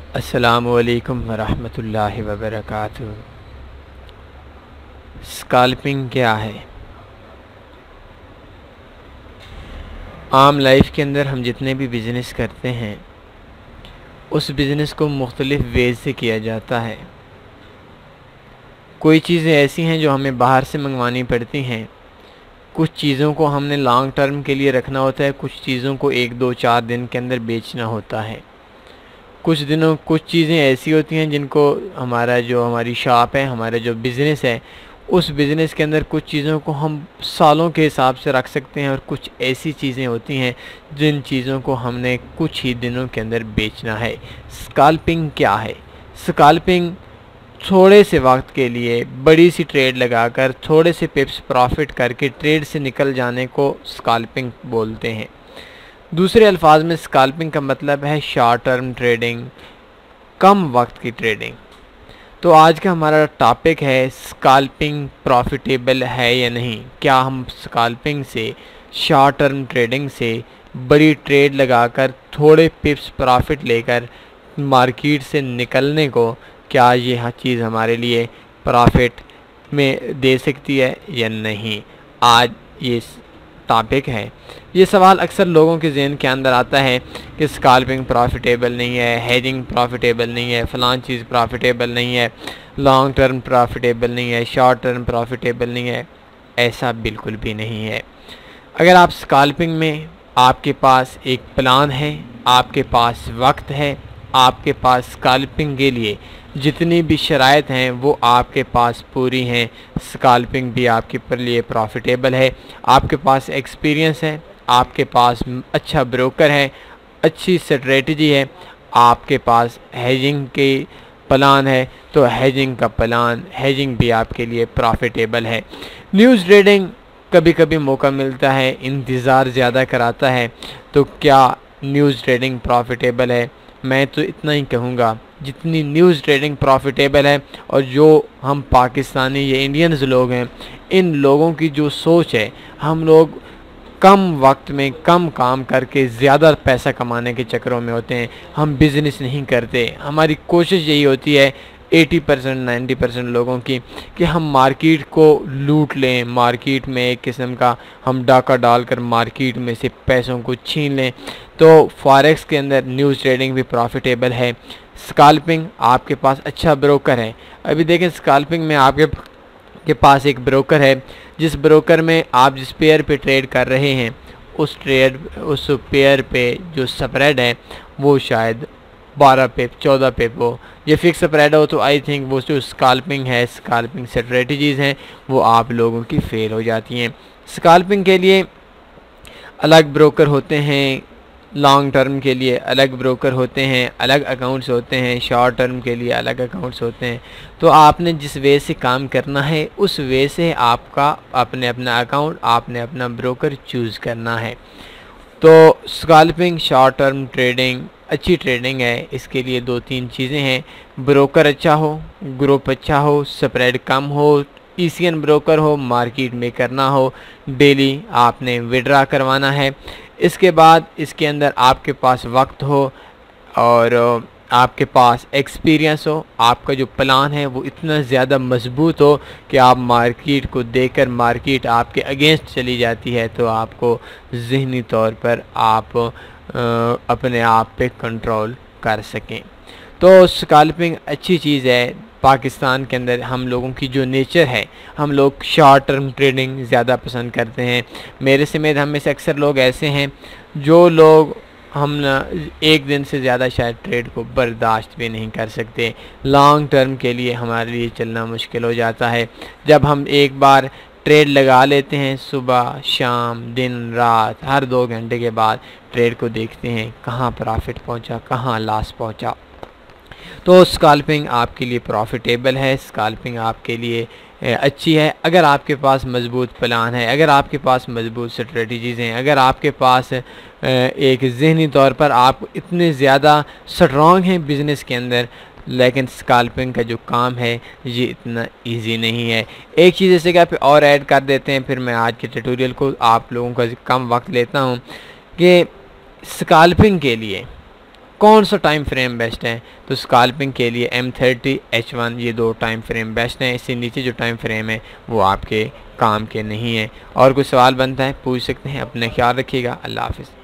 अस्सलामुअलैकुम वरहमतुल्लाहि वबरकातुहू। स्काल्पिंग क्या है? आम लाइफ के अंदर हम जितने भी बिज़नेस करते हैं उस बिज़नेस को मुख्तलिफ़ वेज से किया जाता है। कोई चीज़ें ऐसी हैं जो हमें बाहर से मंगवानी पड़ती हैं, कुछ चीज़ों को हमने लॉन्ग टर्म के लिए रखना होता है, कुछ चीज़ों को 1-2-4 दिन के अंदर बेचना होता है। कुछ चीज़ें ऐसी होती हैं जिनको हमारी शॉप है, हमारा जो बिज़नेस है, उस बिज़नेस के अंदर कुछ चीज़ों को हम सालों के हिसाब से रख सकते हैं और कुछ ऐसी चीज़ें होती हैं जिन चीज़ों को हमने कुछ ही दिनों के अंदर बेचना है। स्काल्पिंग क्या है? स्काल्पिंग थोड़े से वक्त के लिए बड़ी सी ट्रेड लगाकर थोड़े से पिप्स प्रॉफिट करके ट्रेड से निकल जाने को स्काल्पिंग बोलते हैं। दूसरे अल्फाज में स्काल्पिंग का मतलब है शॉर्ट टर्म ट्रेडिंग, कम वक्त की ट्रेडिंग। तो आज का हमारा टॉपिक है स्काल्पिंग प्रॉफिटेबल है या नहीं। क्या हम स्काल्पिंग से, शॉर्ट टर्म ट्रेडिंग से बड़ी ट्रेड लगाकर थोड़े पिप्स प्रॉफिट लेकर मार्केट से निकलने को, क्या यह चीज़ हमारे लिए प्रॉफिट में दे सकती है या नहीं? आज ये टॉपिक है। ये सवाल अक्सर लोगों के ज़हन के अंदर आता है कि स्काल्पिंग प्रॉफिटेबल नहीं है, हेजिंग प्रॉफिटेबल नहीं है, फ़लाँ चीज़ प्रॉफिटेबल नहीं है, लॉन्ग टर्म प्रॉफिटेबल नहीं है, शॉर्ट टर्म प्रॉफिटेबल नहीं है। ऐसा बिल्कुल भी नहीं है। अगर आप स्काल्पिंग में, आपके पास एक प्लान है, आपके पास वक्त है, आपके पास स्काल्पिंग के लिए जितनी भी शराइत हैं वो आपके पास पूरी हैं, स्काल्पिंग भी आपके लिए प्रॉफिटेबल है। आपके पास एक्सपीरियंस है, आपके पास अच्छा ब्रोकर है, अच्छी स्ट्रेटजी है, आपके पास हेजिंग के प्लान है, तो हेजिंग का प्लान, हेजिंग भी आपके लिए प्रॉफिटेबल है। न्यूज़ ट्रेडिंग कभी कभी मौका मिलता है, इंतज़ार ज़्यादा कराता है, तो क्या न्यूज़ ट्रेडिंग प्रॉफिटेबल है? मैं तो इतना ही कहूँगा, जितनी न्यूज़ ट्रेडिंग प्रॉफिटेबल है और जो हम पाकिस्तानी या इंडियंस लोग हैं, इन लोगों की जो सोच है, हम लोग कम वक्त में कम काम करके ज़्यादा पैसा कमाने के चक्करों में होते हैं। हम बिज़नेस नहीं करते। हमारी कोशिश यही होती है 80% 90% लोगों की कि हम मार्केट को लूट लें, मार्केट में एक किस्म का हम डाका डालकर मार्केट में से पैसों को छीन लें। तो फॉरेक्स के अंदर न्यूज़ ट्रेडिंग भी प्रॉफिटेबल है। स्काल्पिंग, आपके पास अच्छा ब्रोकर है। अभी देखें, स्काल्पिंग में आपके पास एक ब्रोकर है, जिस ब्रोकर में आप जिस पेयर पे ट्रेड कर रहे हैं उस पेयर पे जो स्प्रेड है वो शायद 12 पिप 14 पिप हो। ये फिक्स स्प्रेड हो तो आई थिंक वो जो स्काल्पिंग है, स्काल्पिंग स्ट्रेटजीज़ हैं, वो आप लोगों की फेल हो जाती हैं। स्काल्पिंग के लिए अलग ब्रोकर होते हैं, लॉन्ग टर्म के लिए अलग ब्रोकर होते हैं, अलग अकाउंट्स होते हैं, शॉर्ट टर्म के लिए अलग अकाउंट्स होते हैं। तो आपने जिस वे से काम करना है उस वे से आपका अपना अकाउंट, आपने अपना ब्रोकर चूज़ करना है। तो स्काल्पिंग शॉर्ट टर्म ट्रेडिंग अच्छी ट्रेडिंग है। इसके लिए 2-3 चीज़ें हैं, ब्रोकर अच्छा हो, ग्रुप अच्छा हो, स्प्रेड कम हो, ईसीएन ब्रोकर हो, मार्केट में करना हो, डेली आपने विड्रा करवाना है। इसके बाद इसके अंदर आपके पास वक्त हो और आपके पास एक्सपीरियंस हो, आपका जो प्लान है वो इतना ज़्यादा मजबूत हो कि आप मार्केट को देखकर मार्केट आपके अगेंस्ट चली जाती है तो आपको ज़हनी तौर पर आप अपने आप पे कंट्रोल कर सकें। तो स्काल्पिंग अच्छी चीज़ है। पाकिस्तान के अंदर हम लोगों की जो नेचर है, हम लोग शॉर्ट टर्म ट्रेडिंग ज़्यादा पसंद करते हैं। मेरे समेत हम में से अक्सर लोग ऐसे हैं जो लोग हम एक दिन से ज़्यादा शायद ट्रेड को बर्दाश्त भी नहीं कर सकते। लॉन्ग टर्म के लिए हमारे लिए चलना मुश्किल हो जाता है। जब हम एक बार ट्रेड लगा लेते हैं, सुबह शाम दिन रात हर 2 घंटे के बाद ट्रेड को देखते हैं कहाँ प्रॉफिट पहुँचा, कहाँ लॉस पहुँचा। तो स्काल्पिंग आपके लिए प्रॉफिटेबल है, स्काल्पिंग आपके लिए अच्छी है अगर आपके पास मज़बूत प्लान है, अगर आपके पास मज़बूत स्ट्रेटजीज़ हैं, अगर आपके पास एक ज़हनी तौर पर आप इतने ज़्यादा स्ट्रॉन्ग हैं बिज़नेस के अंदर। लेकिन स्काल्पिंग का जो काम है ये इतना इजी नहीं है। एक चीज़ जैसे कि आप और ऐड कर देते हैं, फिर मैं आज के ट्यूटोरियल को आप लोगों का कम वक्त लेता हूँ कि स्काल्पिंग के लिए कौन सा टाइम फ्रेम बेस्ट है? तो स्कैल्पिंग के लिए M30 H1 ये 2 टाइम फ्रेम बेस्ट हैं। इससे नीचे जो टाइम फ्रेम है वो आपके काम के नहीं है। और कोई सवाल बनता है पूछ सकते हैं। अपना ख्याल रखिएगा। अल्लाह हाफ़िज़।